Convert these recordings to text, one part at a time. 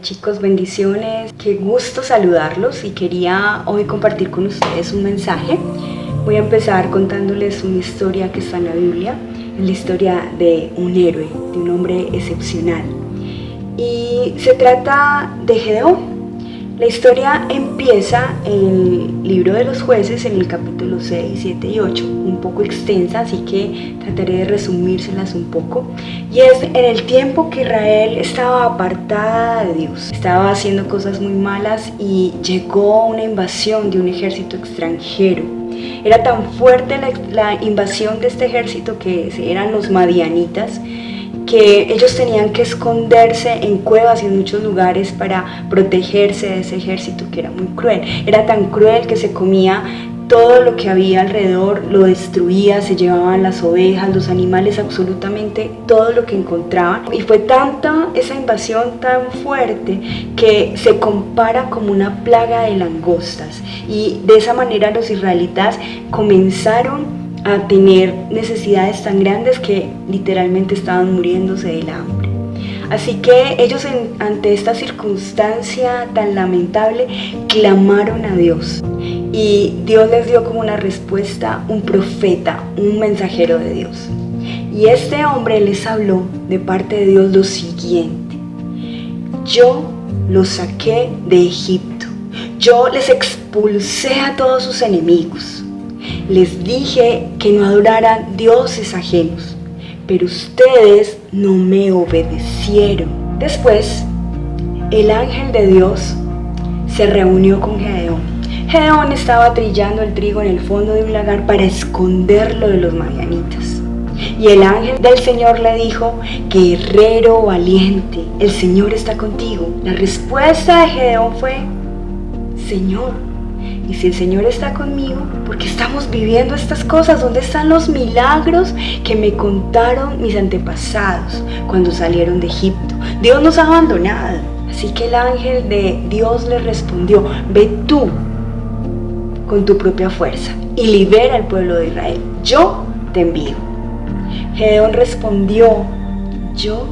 Chicos, bendiciones, qué gusto saludarlos y quería hoy compartir con ustedes un mensaje. Voy a empezar contándoles una historia que está en la Biblia, la historia de un héroe, de un hombre excepcional. Y se trata de Gedeón. La historia empieza en el libro de los jueces, en el capítulo 6, 7 y 8, un poco extensa, así que trataré de resumírselas un poco. Y es en el tiempo que Israel estaba apartada de Dios, estaba haciendo cosas muy malas y llegó una invasión de un ejército extranjero. Era tan fuerte la invasión de este ejército que eran los madianitas, que ellos tenían que esconderse en cuevas y en muchos lugares para protegerse de ese ejército que era muy cruel. Era tan cruel que se comía todo lo que había alrededor, lo destruía, se llevaban las ovejas, los animales, absolutamente todo lo que encontraban. Y fue tanta esa invasión tan fuerte que se compara como una plaga de langostas. Y de esa manera los israelitas comenzaron a tener necesidades tan grandes que literalmente estaban muriéndose del hambre. Así que ellos ante esta circunstancia tan lamentable clamaron a Dios y Dios les dio como una respuesta un profeta, un mensajero de Dios. Y este hombre les habló de parte de Dios lo siguiente: yo los saqué de Egipto, yo les expulsé a todos sus enemigos. Les dije que no adoraran dioses ajenos, pero ustedes no me obedecieron. Después, el ángel de Dios se reunió con Gedeón. Gedeón estaba trillando el trigo en el fondo de un lagar para esconderlo de los madianitas. Y el ángel del Señor le dijo: guerrero valiente, el Señor está contigo. La respuesta de Gedeón fue: Señor, y si el Señor está conmigo, ¿por qué estamos viviendo estas cosas? ¿Dónde están los milagros que me contaron mis antepasados cuando salieron de Egipto? Dios nos ha abandonado. Así que el ángel de Dios le respondió: ve tú con tu propia fuerza y libera al pueblo de Israel. Yo te envío. Gedeón respondió: ¿yo?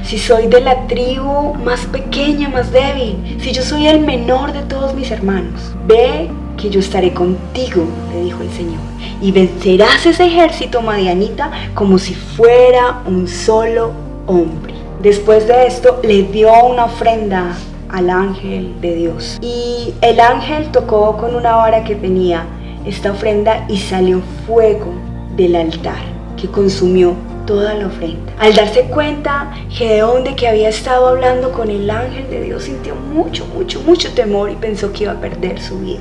Si soy de la tribu más pequeña, más débil, si yo soy el menor de todos mis hermanos, ve que yo estaré contigo, le dijo el Señor, y vencerás ese ejército madianita como si fuera un solo hombre. Después de esto le dio una ofrenda al ángel de Dios, y el ángel tocó con una vara que tenía esta ofrenda y salió fuego del altar que consumió toda la ofrenda. Al darse cuenta Gedeón de que había estado hablando con el ángel de Dios, sintió mucho temor y pensó que iba a perder su vida.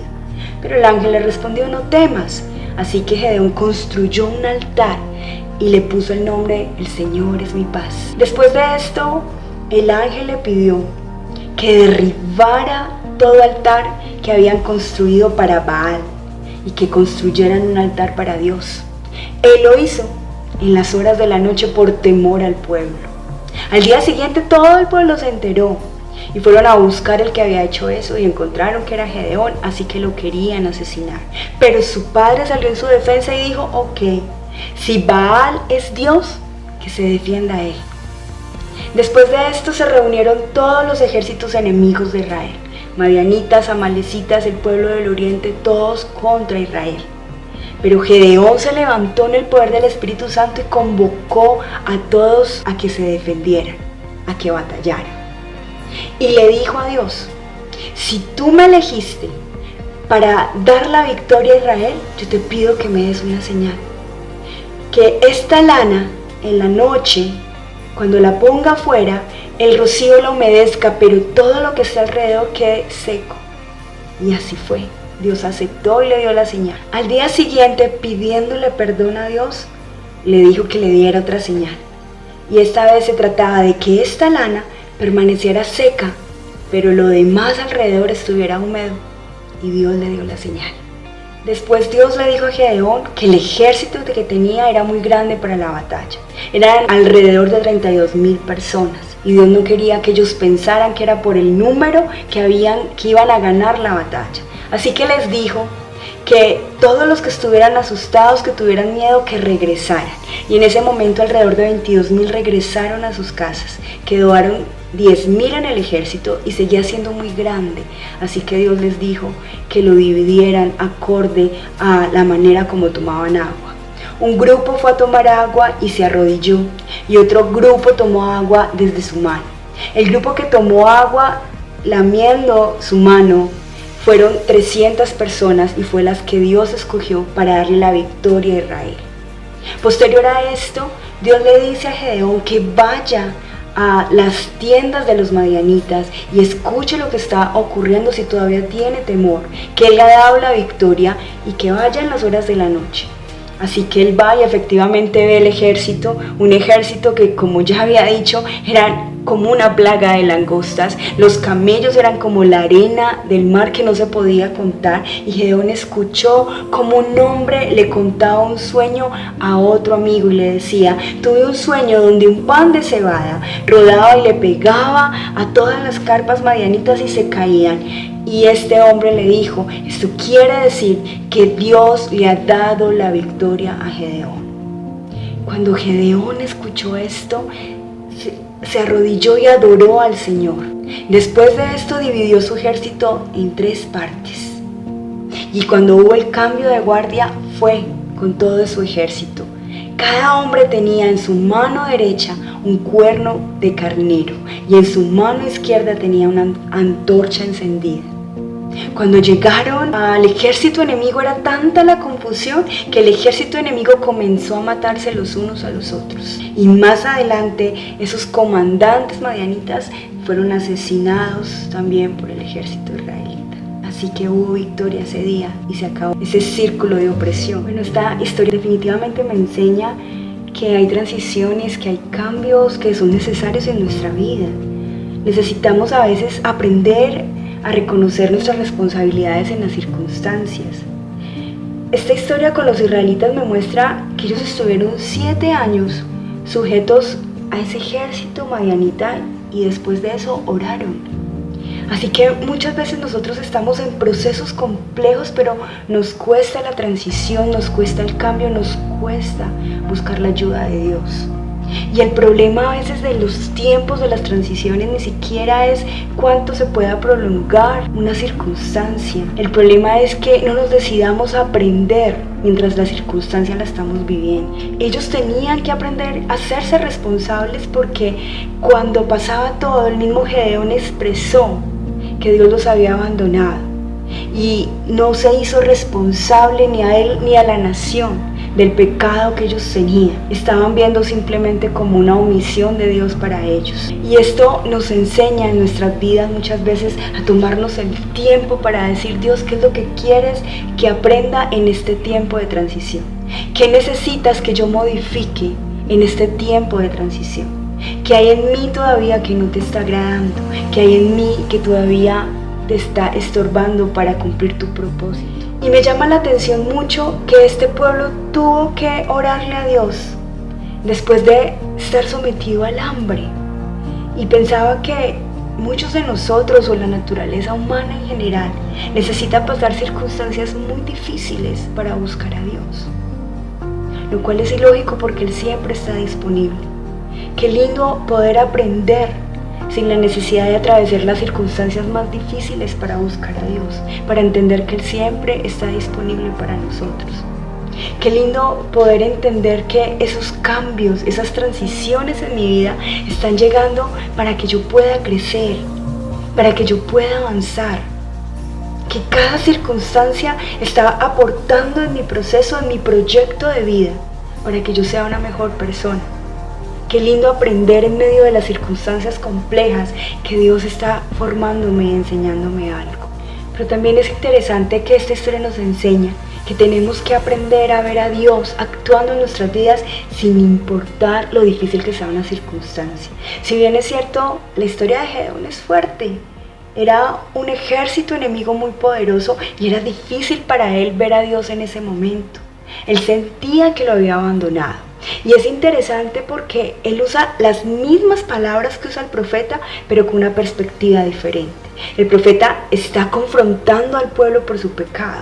Pero el ángel le respondió: no temas. Así que Gedeón construyó un altar y le puso el nombre: el Señor es mi paz. Después de esto, el ángel le pidió que derribara todo altar que habían construido para Baal y que construyeran un altar para Dios. Él lo hizo en las horas de la noche por temor al pueblo. Al día siguiente todo el pueblo se enteró y fueron a buscar el que había hecho eso y encontraron que era Gedeón, así que lo querían asesinar. Pero su padre salió en su defensa y dijo: ok, si Baal es Dios, que se defienda él. Después de esto se reunieron todos los ejércitos enemigos de Israel, madianitas, amalecitas, el pueblo del oriente, todos contra Israel. Pero Gedeón se levantó en el poder del Espíritu Santo y convocó a todos a que se defendieran, a que batallaran. Y le dijo a Dios: si tú me elegiste para dar la victoria a Israel, yo te pido que me des una señal. Que esta lana en la noche, cuando la ponga afuera, el rocío la humedezca, pero todo lo que está alrededor quede seco. Y así fue. Dios aceptó y le dio la señal. Al día siguiente, pidiéndole perdón a Dios, le dijo que le diera otra señal. Y esta vez se trataba de que esta lana permaneciera seca, pero lo demás alrededor estuviera húmedo. Y Dios le dio la señal. Después Dios le dijo a Gedeón que el ejército que tenía era muy grande para la batalla. Eran alrededor de 32,000 personas. Y Dios no quería que ellos pensaran que era por el número que iban a ganar la batalla. Así que les dijo que todos los que estuvieran asustados, que tuvieran miedo, que regresaran. Y en ese momento alrededor de 22,000 regresaron a sus casas, quedaron 10.000 en el ejército y seguía siendo muy grande. Así que Dios les dijo que lo dividieran acorde a la manera como tomaban agua. Un grupo fue a tomar agua y se arrodilló, y otro grupo tomó agua desde su mano. El grupo que tomó agua lamiendo su mano fueron 300 personas y fue las que Dios escogió para darle la victoria a Israel. Posterior a esto, Dios le dice a Gedeón que vaya a las tiendas de los madianitas y escuche lo que está ocurriendo si todavía tiene temor, que Él le ha dado la victoria y que vaya en las horas de la noche. Así que él va y efectivamente ve el ejército, un ejército que, como ya había dicho, era como una plaga de langostas. Los camellos eran como la arena del mar que no se podía contar, y Gedeón escuchó como un hombre le contaba un sueño a otro amigo y le decía: tuve un sueño donde un pan de cebada rodaba y le pegaba a todas las carpas madianitas y se caían. Y este hombre le dijo: esto quiere decir que Dios le ha dado la victoria a Gedeón. Cuando Gedeón escuchó esto, se arrodilló y adoró al Señor. Después de esto dividió su ejército en 3 partes. Y cuando hubo el cambio de guardia, fue con todo su ejército. Cada hombre tenía en su mano derecha un cuerno de carnero y en su mano izquierda tenía una antorcha encendida. Cuando llegaron al ejército enemigo, era tanta la confusión que el ejército enemigo comenzó a matarse los unos a los otros. Y más adelante, esos comandantes madianitas fueron asesinados también por el ejército israelita. Así que hubo victoria ese día y se acabó ese círculo de opresión. Bueno, esta historia definitivamente me enseña que hay transiciones, que hay cambios que son necesarios en nuestra vida. Necesitamos a veces aprender a reconocer nuestras responsabilidades en las circunstancias. Esta historia con los israelitas me muestra que ellos estuvieron 7 años sujetos a ese ejército madianita y después de eso oraron. Así que muchas veces nosotros estamos en procesos complejos, pero nos cuesta la transición, nos cuesta el cambio, nos cuesta buscar la ayuda de Dios. Y el problema a veces de los tiempos de las transiciones ni siquiera es cuánto se pueda prolongar una circunstancia. El problema es que no nos decidamos a aprender mientras la circunstancia la estamos viviendo. Ellos tenían que aprender a hacerse responsables, porque cuando pasaba todo, el mismo Gedeón expresó que Dios los había abandonado y no se hizo responsable ni a él ni a la nación del pecado que ellos tenían. Estaban viendo simplemente como una omisión de Dios para ellos. Y esto nos enseña en nuestras vidas muchas veces a tomarnos el tiempo para decir: Dios, ¿qué es lo que quieres que aprenda en este tiempo de transición? ¿Qué necesitas que yo modifique en este tiempo de transición? ¿Qué hay en mí todavía que no te está agradando? ¿Qué hay en mí que todavía te está estorbando para cumplir tu propósito? Y me llama la atención mucho que este pueblo tuvo que orarle a Dios después de estar sometido al hambre. Y pensaba que muchos de nosotros, o la naturaleza humana en general, necesita pasar circunstancias muy difíciles para buscar a Dios. Lo cual es ilógico, porque Él siempre está disponible. Qué lindo poder aprender sin la necesidad de atravesar las circunstancias más difíciles para buscar a Dios, para entender que Él siempre está disponible para nosotros. Qué lindo poder entender que esos cambios, esas transiciones en mi vida están llegando para que yo pueda crecer, para que yo pueda avanzar. Que cada circunstancia está aportando en mi proceso, en mi proyecto de vida, para que yo sea una mejor persona. Qué lindo aprender en medio de las circunstancias complejas que Dios está formándome y enseñándome algo. Pero también es interesante que esta historia nos enseña que tenemos que aprender a ver a Dios actuando en nuestras vidas sin importar lo difícil que sea una circunstancia. Si bien es cierto, la historia de Gedeón es fuerte. Era un ejército enemigo muy poderoso y era difícil para él ver a Dios en ese momento. Él sentía que lo había abandonado. Y es interesante porque él usa las mismas palabras que usa el profeta, pero con una perspectiva diferente. El profeta está confrontando al pueblo por su pecado,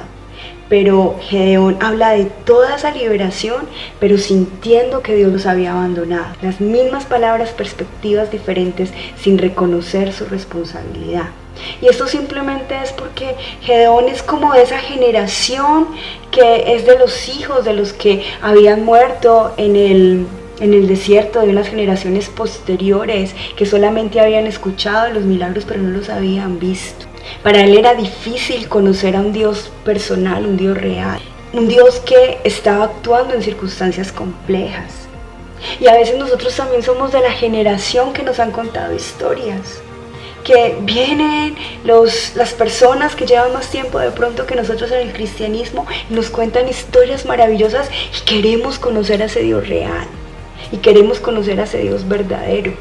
Pero Gedeón habla de toda esa liberación, pero sintiendo que Dios los había abandonado. Las mismas palabras, perspectivas diferentes, sin reconocer su responsabilidad. Y esto simplemente es porque Gedeón es como de esa generación que es de los hijos de los que habían muerto en el desierto, de unas generaciones posteriores que solamente habían escuchado los milagros pero no los habían visto. Para él era difícil conocer a un Dios personal, un Dios real, un Dios que estaba actuando en circunstancias complejas. Y a veces nosotros también somos de la generación que nos han contado historias, que vienen las personas que llevan más tiempo de pronto que nosotros en el cristianismo y nos cuentan historias maravillosas y queremos conocer a ese Dios real y queremos conocer a ese Dios verdadero.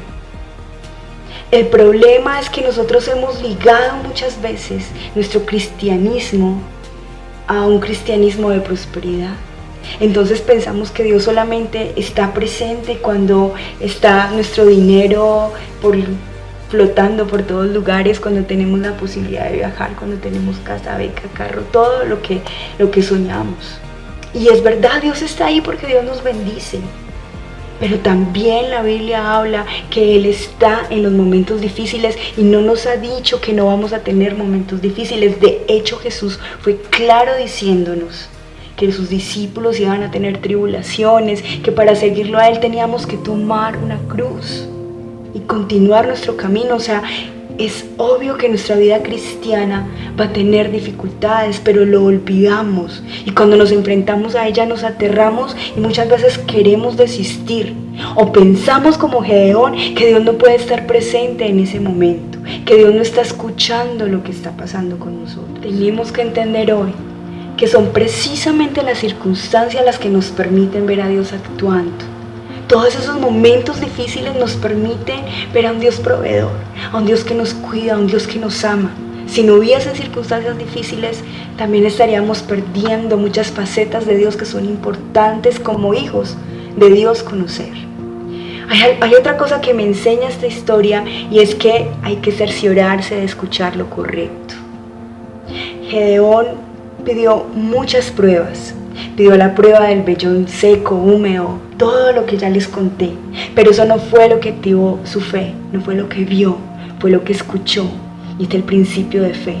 El problema es que nosotros hemos ligado muchas veces nuestro cristianismo a un cristianismo de prosperidad. Entonces pensamos que Dios solamente está presente cuando está nuestro dinero flotando por todos lugares, cuando tenemos la posibilidad de viajar, cuando tenemos casa, beca, carro, todo lo que soñamos. Y es verdad, Dios está ahí porque Dios nos bendice. Pero también la Biblia habla que Él está en los momentos difíciles y no nos ha dicho que no vamos a tener momentos difíciles. De hecho, Jesús fue claro diciéndonos que sus discípulos iban a tener tribulaciones, que para seguirlo a Él teníamos que tomar una cruz y continuar nuestro camino. O sea, es obvio que nuestra vida cristiana va a tener dificultades, pero lo olvidamos. Y cuando nos enfrentamos a ella nos aterramos y muchas veces queremos desistir. O pensamos como Gedeón que Dios no puede estar presente en ese momento, que Dios no está escuchando lo que está pasando con nosotros. Tenemos que entender hoy que son precisamente las circunstancias las que nos permiten ver a Dios actuando. Todos esos momentos difíciles nos permiten ver a un Dios proveedor, a un Dios que nos cuida, a un Dios que nos ama. Si no hubiesen circunstancias difíciles, también estaríamos perdiendo muchas facetas de Dios que son importantes como hijos de Dios conocer. Hay otra cosa que me enseña esta historia y es que hay que cerciorarse de escuchar lo correcto. Gedeón pidió muchas pruebas. Pidió la prueba del vellón seco, húmedo, todo lo que ya les conté. Pero eso no fue lo que activó su fe, no fue lo que vio, fue lo que escuchó. Y es el principio de fe.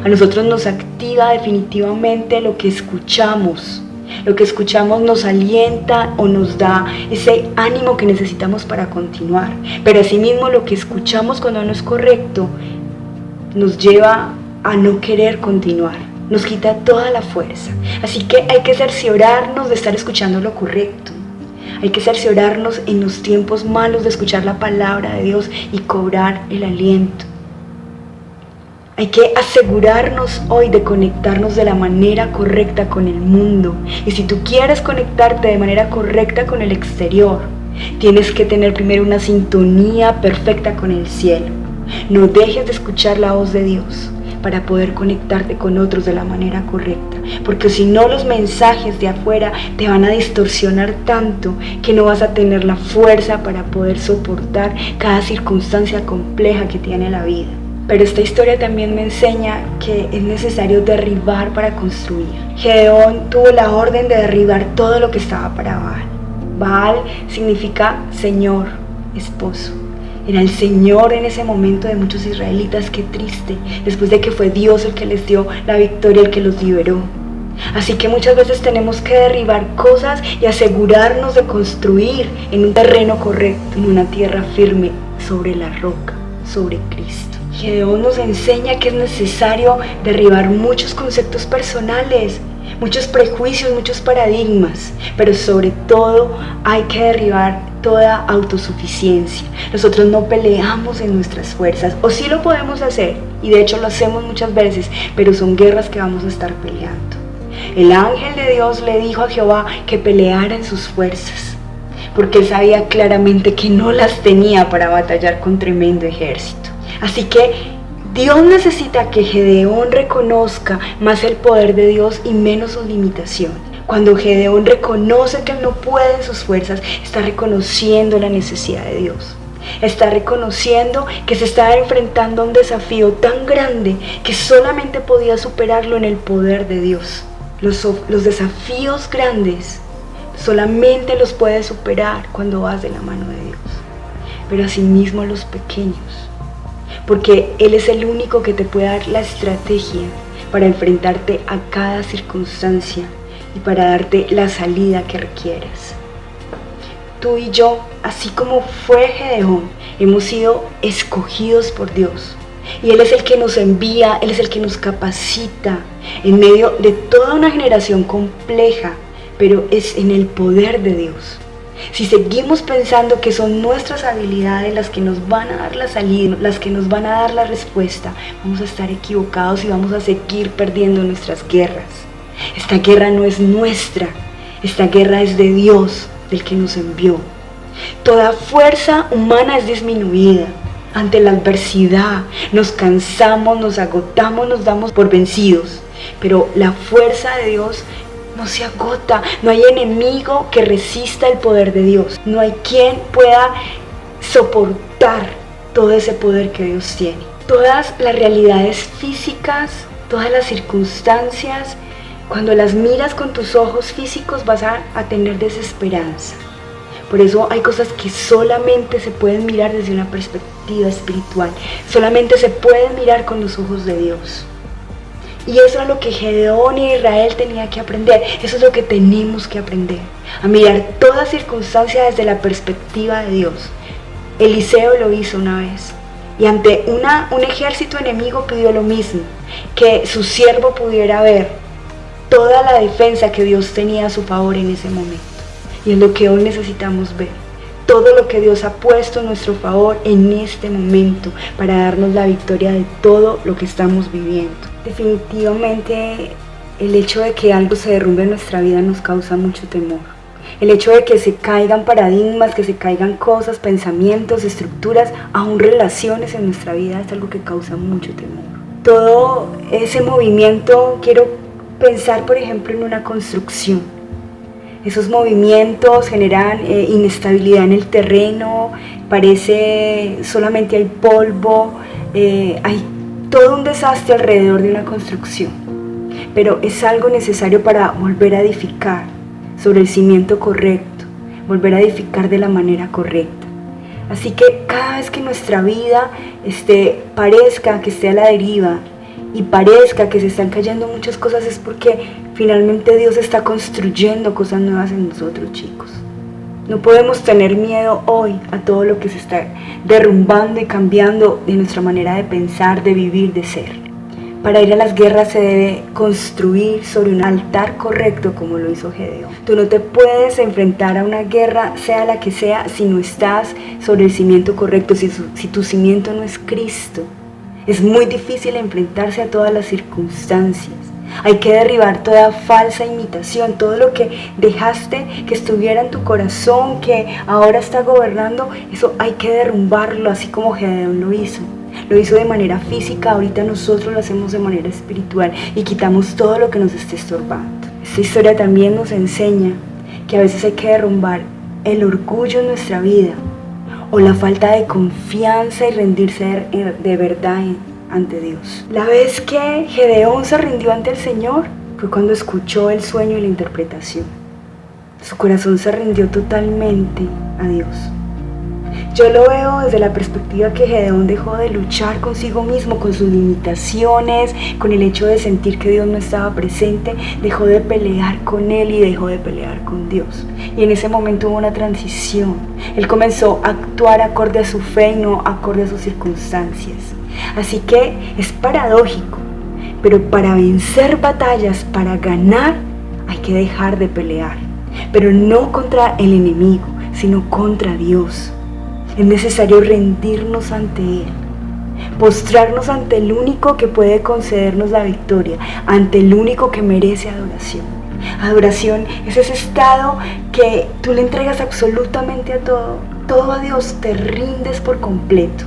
A nosotros nos activa definitivamente lo que escuchamos. Lo que escuchamos nos alienta o nos da ese ánimo que necesitamos para continuar. Pero asimismo lo que escuchamos cuando no es correcto nos lleva a no querer continuar. Nos quita toda la fuerza. Así que hay que cerciorarnos de estar escuchando lo correcto. Hay que cerciorarnos en los tiempos malos de escuchar la palabra de Dios y cobrar el aliento. Hay que asegurarnos hoy de conectarnos de la manera correcta con el mundo. Y si tú quieres conectarte de manera correcta con el exterior, tienes que tener primero una sintonía perfecta con el cielo. No dejes de escuchar la voz de Dios para poder conectarte con otros de la manera correcta, porque si no los mensajes de afuera te van a distorsionar tanto que no vas a tener la fuerza para poder soportar cada circunstancia compleja que tiene la vida. Pero esta historia también me enseña que es necesario derribar para construir. Gedeón tuvo la orden de derribar todo lo que estaba para Baal. Baal significa Señor, esposo. Era el Señor en ese momento de muchos israelitas. Qué triste, después de que fue Dios el que les dio la victoria, el que los liberó. Así que muchas veces tenemos que derribar cosas y asegurarnos de construir en un terreno correcto, en una tierra firme, sobre la roca, sobre Cristo. Gedeón nos enseña que es necesario derribar muchos conceptos personales, muchos prejuicios, muchos paradigmas, pero sobre todo hay que derribar toda autosuficiencia. Nosotros no peleamos en nuestras fuerzas, o sí lo podemos hacer, y de hecho lo hacemos muchas veces, pero son guerras que vamos a estar peleando. El ángel de Dios le dijo a Jehová que peleara en sus fuerzas, porque él sabía claramente que no las tenía para batallar con tremendo ejército. Así que Dios necesita que Gedeón reconozca más el poder de Dios y menos sus limitaciones. Cuando Gedeón reconoce que él no puede en sus fuerzas, está reconociendo la necesidad de Dios. Está reconociendo que se está enfrentando a un desafío tan grande que solamente podía superarlo en el poder de Dios. Los desafíos grandes solamente los puedes superar cuando vas de la mano de Dios, pero asimismo los pequeños, porque Él es el único que te puede dar la estrategia para enfrentarte a cada circunstancia y para darte la salida que requieres. Tú y yo, así como fue Gedeón, hemos sido escogidos por Dios. Y Él es el que nos envía, Él es el que nos capacita en medio de toda una generación compleja, pero es en el poder de Dios. Si seguimos pensando que son nuestras habilidades las que nos van a dar la salida, las que nos van a dar la respuesta, vamos a estar equivocados y vamos a seguir perdiendo nuestras guerras. Esta guerra no es nuestra, esta guerra es de Dios, del que nos envió. Toda fuerza humana es disminuida. Ante la adversidad nos cansamos, nos agotamos, nos damos por vencidos. Pero la fuerza de Dios no se agota. No hay enemigo que resista el poder de Dios. No hay quien pueda soportar todo ese poder que Dios tiene. Todas las realidades físicas, todas las circunstancias, cuando las miras con tus ojos físicos vas a tener desesperanza. Por eso hay cosas que solamente se pueden mirar desde una perspectiva espiritual. Solamente se pueden mirar con los ojos de Dios. Y eso es lo que Gedeón y Israel tenían que aprender. Eso es lo que tenemos que aprender. A mirar toda circunstancia desde la perspectiva de Dios. Eliseo lo hizo una vez. Y ante un ejército enemigo pidió lo mismo. Que su siervo pudiera ver toda la defensa que Dios tenía a su favor en ese momento. Y es lo que hoy necesitamos ver. Todo lo que Dios ha puesto en nuestro favor en este momento para darnos la victoria de todo lo que estamos viviendo. Definitivamente el hecho de que algo se derrumbe en nuestra vida nos causa mucho temor. El hecho de que se caigan paradigmas, que se caigan cosas, pensamientos, estructuras, aún relaciones en nuestra vida es algo que causa mucho temor. Todo ese movimiento, quiero pensar por ejemplo en una construcción. Esos movimientos generan inestabilidad en el terreno, parece solamente hay polvo, hay todo un desastre alrededor de una construcción. Pero es algo necesario para volver a edificar sobre el cimiento correcto, volver a edificar de la manera correcta. Así que cada vez que nuestra vida parezca que esté a la deriva, y parezca que se están cayendo muchas cosas, es porque finalmente Dios está construyendo cosas nuevas en nosotros, chicos. No podemos tener miedo hoy a todo lo que se está derrumbando y cambiando de nuestra manera de pensar, de vivir, de ser. Para ir a las guerras se debe construir sobre un altar correcto, como lo hizo Gedeón. Tú no te puedes enfrentar a una guerra, sea la que sea, si no estás sobre el cimiento correcto, si tu cimiento no es Cristo. Es muy difícil enfrentarse a todas las circunstancias. Hay que derribar toda falsa imitación, todo lo que dejaste que estuviera en tu corazón, que ahora está gobernando, eso hay que derrumbarlo, así como Gedeón lo hizo. Lo hizo de manera física, ahorita nosotros lo hacemos de manera espiritual y quitamos todo lo que nos esté estorbando. Esta historia también nos enseña que a veces hay que derrumbar el orgullo en nuestra vida, o la falta de confianza y rendirse de verdad ante Dios. La vez que Gedeón se rindió ante el Señor fue cuando escuchó el sueño y la interpretación. Su corazón se rindió totalmente a Dios. Yo lo veo desde la perspectiva que Gedeón dejó de luchar consigo mismo, con sus limitaciones, con el hecho de sentir que Dios no estaba presente, dejó de pelear con él y dejó de pelear con Dios. Y en ese momento hubo una transición. Él comenzó a actuar acorde a su fe y no acorde a sus circunstancias. Así que es paradójico, pero para vencer batallas, para ganar, hay que dejar de pelear. Pero no contra el enemigo, sino contra Dios. Es necesario rendirnos ante Él, postrarnos ante el único que puede concedernos la victoria, ante el único que merece adoración. Adoración es ese estado que tú le entregas absolutamente a todo a Dios, te rindes por completo.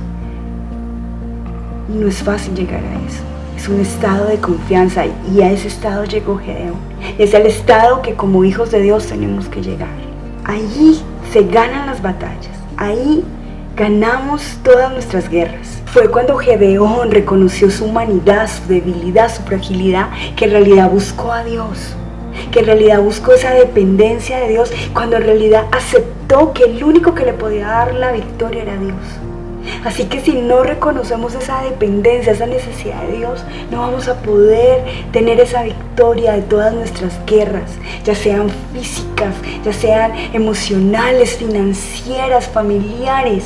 Y no es fácil llegar a eso, es un estado de confianza y a ese estado llegó Gedeón. Es el estado que como hijos de Dios tenemos que llegar. Allí se ganan las batallas, ahí ganamos todas nuestras guerras. Fue cuando Gedeón reconoció su humanidad, su debilidad, su fragilidad, que en realidad buscó a Dios. que en realidad buscó esa dependencia de Dios, cuando en realidad aceptó que el único que le podía dar la victoria era Dios. Así que si no reconocemos esa dependencia, esa necesidad de Dios, no vamos a poder tener esa victoria de todas nuestras guerras, ya sean físicas, ya sean emocionales, financieras, familiares.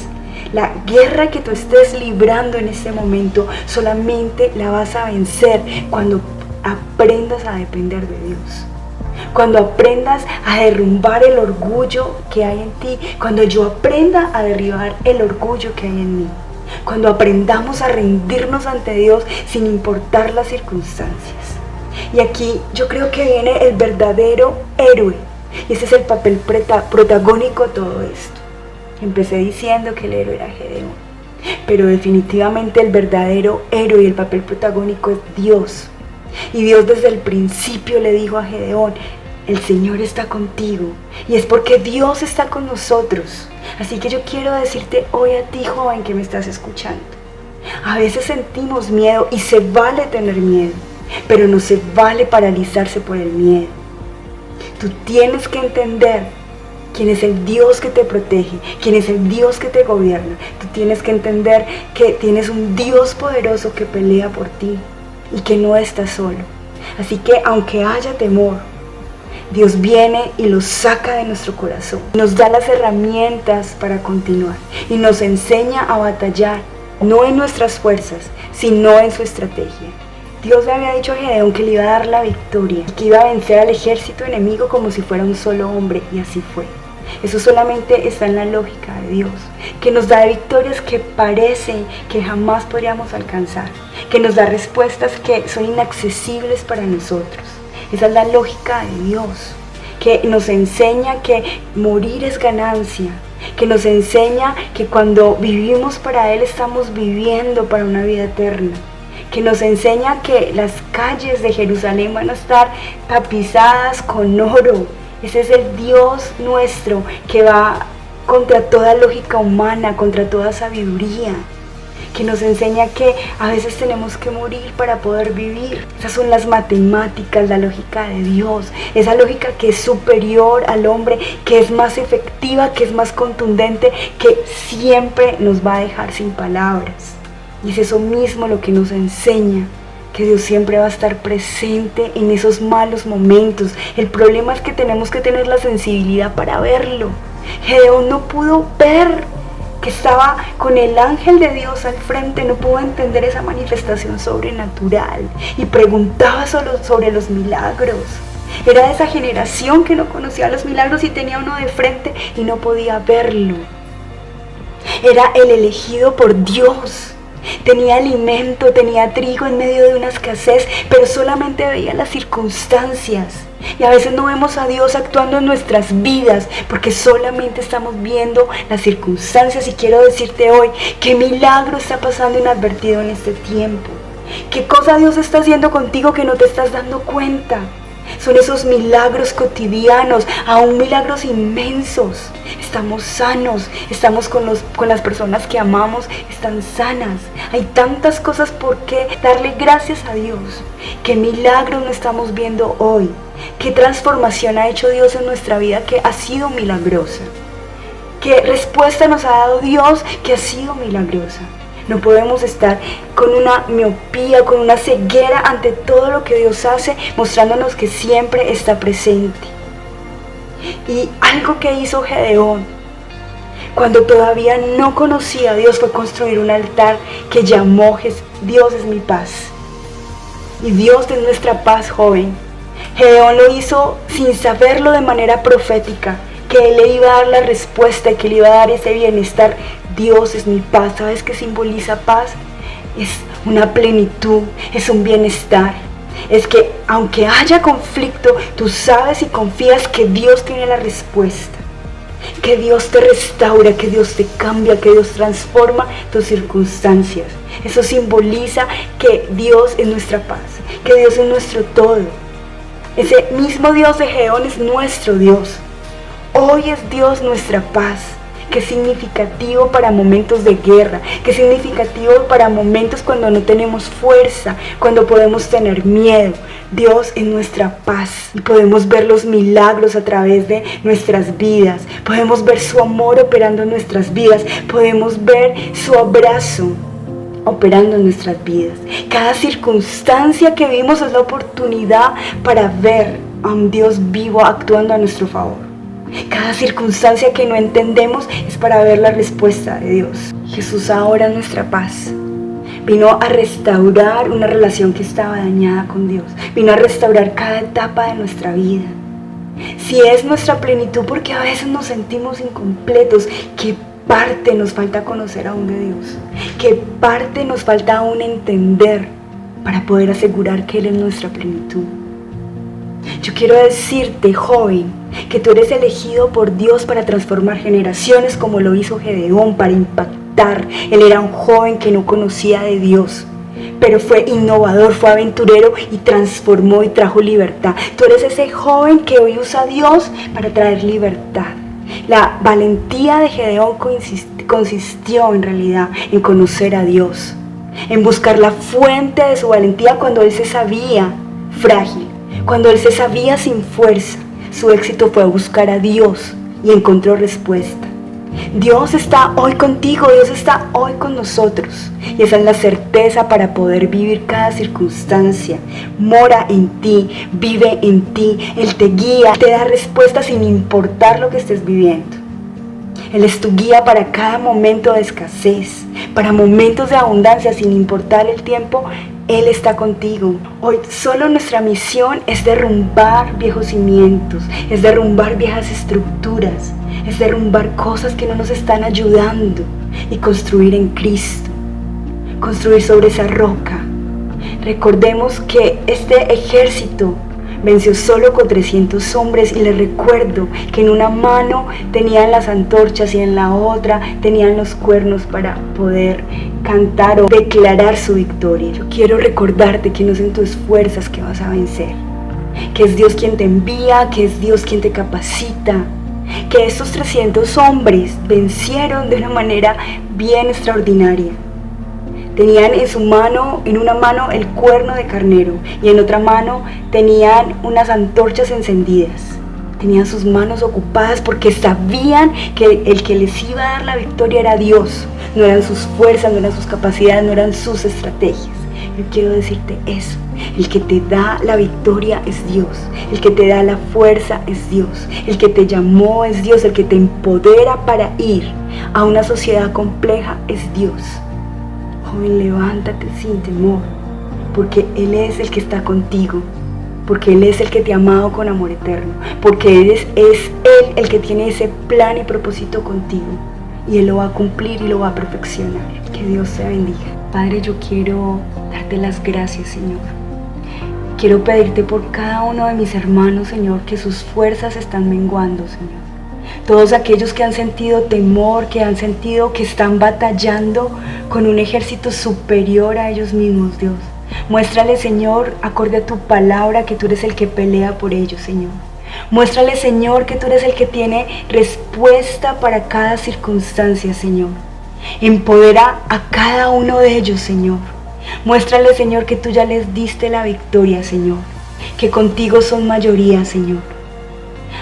La guerra que tú estés librando en este momento solamente la vas a vencer cuando aprendas a depender de Dios. Cuando aprendas a derrumbar el orgullo que hay en ti, cuando yo aprenda a derribar el orgullo que hay en mí, cuando aprendamos a rendirnos ante Dios sin importar las circunstancias. Y aquí yo creo que viene el verdadero héroe, y ese es el papel protagónico de todo esto. Empecé diciendo que el héroe era Gedeón, pero definitivamente el verdadero héroe y el papel protagónico es Dios. Y Dios desde el principio le dijo a Gedeón: el Señor está contigo, y es porque Dios está con nosotros. Así que yo quiero decirte hoy a ti, joven, que me estás escuchando, a veces sentimos miedo y se vale tener miedo, pero no se vale paralizarse por el miedo. Tú tienes que entender quién es el Dios que te protege, quién es el Dios que te gobierna. Tú tienes que entender que tienes un Dios poderoso que pelea por ti y que no estás solo. Así que aunque haya temor, Dios viene y lo saca de nuestro corazón. Nos da las herramientas para continuar y nos enseña a batallar, no en nuestras fuerzas, sino en su estrategia. Dios le había dicho a Gedeón que le iba a dar la victoria, que iba a vencer al ejército enemigo como si fuera un solo hombre, y así fue. Eso solamente está en la lógica de Dios, que nos da victorias que parece que jamás podríamos alcanzar, que nos da respuestas que son inaccesibles para nosotros. Esa es la lógica de Dios, que nos enseña que morir es ganancia, que nos enseña que cuando vivimos para Él estamos viviendo para una vida eterna, que nos enseña que las calles de Jerusalén van a estar tapizadas con oro. Ese es el Dios nuestro que va contra toda lógica humana, contra toda sabiduría, que nos enseña que a veces tenemos que morir para poder vivir. Esas son las matemáticas, la lógica de Dios, esa lógica que es superior al hombre, que es más efectiva, que es más contundente, que siempre nos va a dejar sin palabras. Y es eso mismo lo que nos enseña, que Dios siempre va a estar presente en esos malos momentos. El problema es que tenemos que tener la sensibilidad para verlo. Gedeón no pudo ver que estaba con el ángel de Dios al frente, no pudo entender esa manifestación sobrenatural y preguntaba sobre los milagros. Era de esa generación que no conocía los milagros y tenía uno de frente y no podía verlo. Era el elegido por Dios. Tenía alimento, tenía trigo en medio de una escasez, pero solamente veía las circunstancias. Y a veces no vemos a Dios actuando en nuestras vidas porque solamente estamos viendo las circunstancias. Y quiero decirte hoy, ¿qué milagro está pasando inadvertido en este tiempo? ¿Qué cosa Dios está haciendo contigo que no te estás dando cuenta? Son esos milagros cotidianos, aún milagros inmensos. Estamos sanos, estamos con las personas que amamos, están sanas. Hay tantas cosas por qué darle gracias a Dios. ¿Qué milagros no estamos viendo hoy? ¿Qué transformación ha hecho Dios en nuestra vida que ha sido milagrosa? ¿Qué respuesta nos ha dado Dios que ha sido milagrosa? No podemos estar con una miopía, con una ceguera ante todo lo que Dios hace, mostrándonos que siempre está presente. Y algo que hizo Gedeón, cuando todavía no conocía a Dios, fue construir un altar que llamó Dios es mi paz. Y Dios es nuestra paz, joven. Gedeón lo hizo sin saberlo, de manera profética, que Él le iba a dar la respuesta, que le iba a dar ese bienestar. Dios es mi paz. ¿Sabes qué simboliza paz? Es una plenitud, es un bienestar. Es que aunque haya conflicto, tú sabes y confías que Dios tiene la respuesta, que Dios te restaura, que Dios te cambia, que Dios transforma tus circunstancias. Eso simboliza que Dios es nuestra paz, que Dios es nuestro todo. Ese mismo Dios de Gedeón es nuestro Dios. Hoy es Dios nuestra paz, que es significativo para momentos de guerra, que es significativo para momentos cuando no tenemos fuerza, cuando podemos tener miedo. Dios es nuestra paz y podemos ver los milagros a través de nuestras vidas, podemos ver su amor operando en nuestras vidas, podemos ver su abrazo operando en nuestras vidas. Cada circunstancia que vivimos es la oportunidad para ver a un Dios vivo actuando a nuestro favor. Cada circunstancia que no entendemos es para ver la respuesta de Dios. Jesús ahora es nuestra paz. Vino a restaurar una relación que estaba dañada con Dios. Vino a restaurar cada etapa de nuestra vida. Si es nuestra plenitud, porque a veces nos sentimos incompletos, ¿qué parte nos falta conocer aún de Dios? ¿Qué parte nos falta aún entender para poder asegurar que Él es nuestra plenitud? Yo quiero decirte, joven, que tú eres elegido por Dios para transformar generaciones como lo hizo Gedeón, para impactar. Él era un joven que no conocía de Dios, pero fue innovador, fue aventurero y transformó y trajo libertad. Tú eres ese joven que hoy usa a Dios para traer libertad. La valentía de Gedeón consistió en realidad en conocer a Dios, en buscar la fuente de su valentía cuando él se sabía frágil, cuando él se sabía sin fuerza. Su éxito fue buscar a Dios y encontró respuesta. Dios está hoy contigo, Dios está hoy con nosotros. Y esa es la certeza para poder vivir cada circunstancia. Mora en ti, vive en ti. Él te guía, te da respuestas sin importar lo que estés viviendo. Él es tu guía para cada momento de escasez, para momentos de abundancia, sin importar el tiempo. Él está contigo. Hoy solo nuestra misión es derrumbar viejos cimientos, es derrumbar viejas estructuras, es derrumbar cosas que no nos están ayudando y construir en Cristo, construir sobre esa roca. Recordemos que este ejército venció solo con 300 hombres y les recuerdo que en una mano tenían las antorchas y en la otra tenían los cuernos para poder cantar o declarar su victoria. Yo quiero recordarte que no es en tus fuerzas que vas a vencer, que es Dios quien te envía, que es Dios quien te capacita, que estos 300 hombres vencieron de una manera bien extraordinaria. Tenían en una mano el cuerno de carnero y en otra mano tenían unas antorchas encendidas. Tenían sus manos ocupadas porque sabían que el que les iba a dar la victoria era Dios. No eran sus fuerzas, no eran sus capacidades, no eran sus estrategias. Yo quiero decirte eso. El que te da la victoria es Dios. El que te da la fuerza es Dios. El que te llamó es Dios. El que te empodera para ir a una sociedad compleja es Dios. Joven, levántate sin temor, porque Él es el que está contigo, porque Él es el que te ha amado con amor eterno, porque es Él el que tiene ese plan y propósito contigo, y Él lo va a cumplir y lo va a perfeccionar. Que Dios te bendiga. Padre, yo quiero darte las gracias, Señor. Quiero pedirte por cada uno de mis hermanos, Señor, que sus fuerzas están menguando, Señor. Todos aquellos que han sentido temor, que han sentido que están batallando con un ejército superior a ellos mismos, Dios. Muéstrale, Señor, acorde a tu palabra, que tú eres el que pelea por ellos, Señor. Muéstrale, Señor, que tú eres el que tiene respuesta para cada circunstancia, Señor. Empodera a cada uno de ellos, Señor. Muéstrale, Señor, que tú ya les diste la victoria, Señor. Que contigo son mayoría, Señor.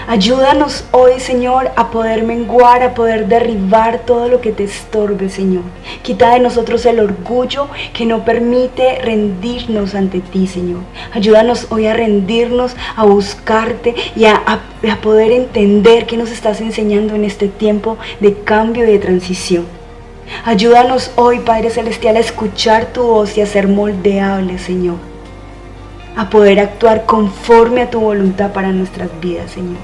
Ayúdanos hoy, Señor, a poder menguar, a poder derribar todo lo que te estorbe, Señor. Quita de nosotros el orgullo que no permite rendirnos ante ti, Señor. Ayúdanos hoy a rendirnos, a buscarte y a poder entender qué nos estás enseñando en este tiempo de cambio y de transición. Ayúdanos hoy, Padre Celestial, a escuchar tu voz y a ser moldeables, Señor. A poder actuar conforme a tu voluntad para nuestras vidas, Señor.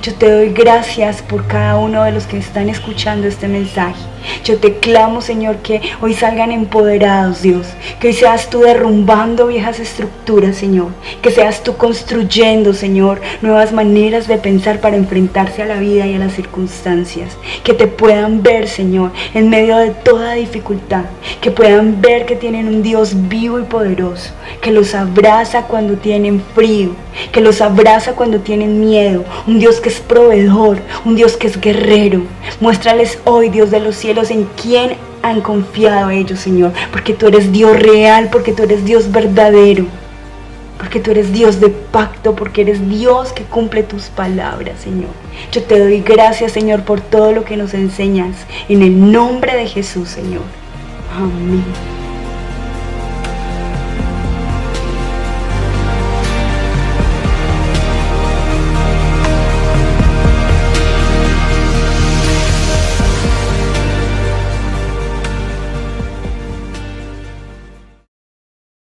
Yo te doy gracias por cada uno de los que están escuchando este mensaje. Yo te clamo, Señor, que hoy salgan empoderados, Dios. Que hoy seas tú derrumbando viejas estructuras, Señor. Que seas tú construyendo, Señor, nuevas maneras de pensar para enfrentarse a la vida y a las circunstancias. Que te puedan ver, Señor, en medio de toda dificultad. Que puedan ver que tienen un Dios vivo y poderoso. Que los abraza cuando tienen frío. Que los abraza cuando tienen miedo. Un Dios que es proveedor. Un Dios que es guerrero. Muéstrales hoy, Dios de los cielos, en quién han confiado ellos, Señor. Porque tú eres Dios real, porque tú eres Dios verdadero. Porque tú eres Dios de pacto, porque eres Dios que cumple tus palabras, Señor. Yo te doy gracias, Señor, por todo lo que nos enseñas. En el nombre de Jesús, Señor. Amén.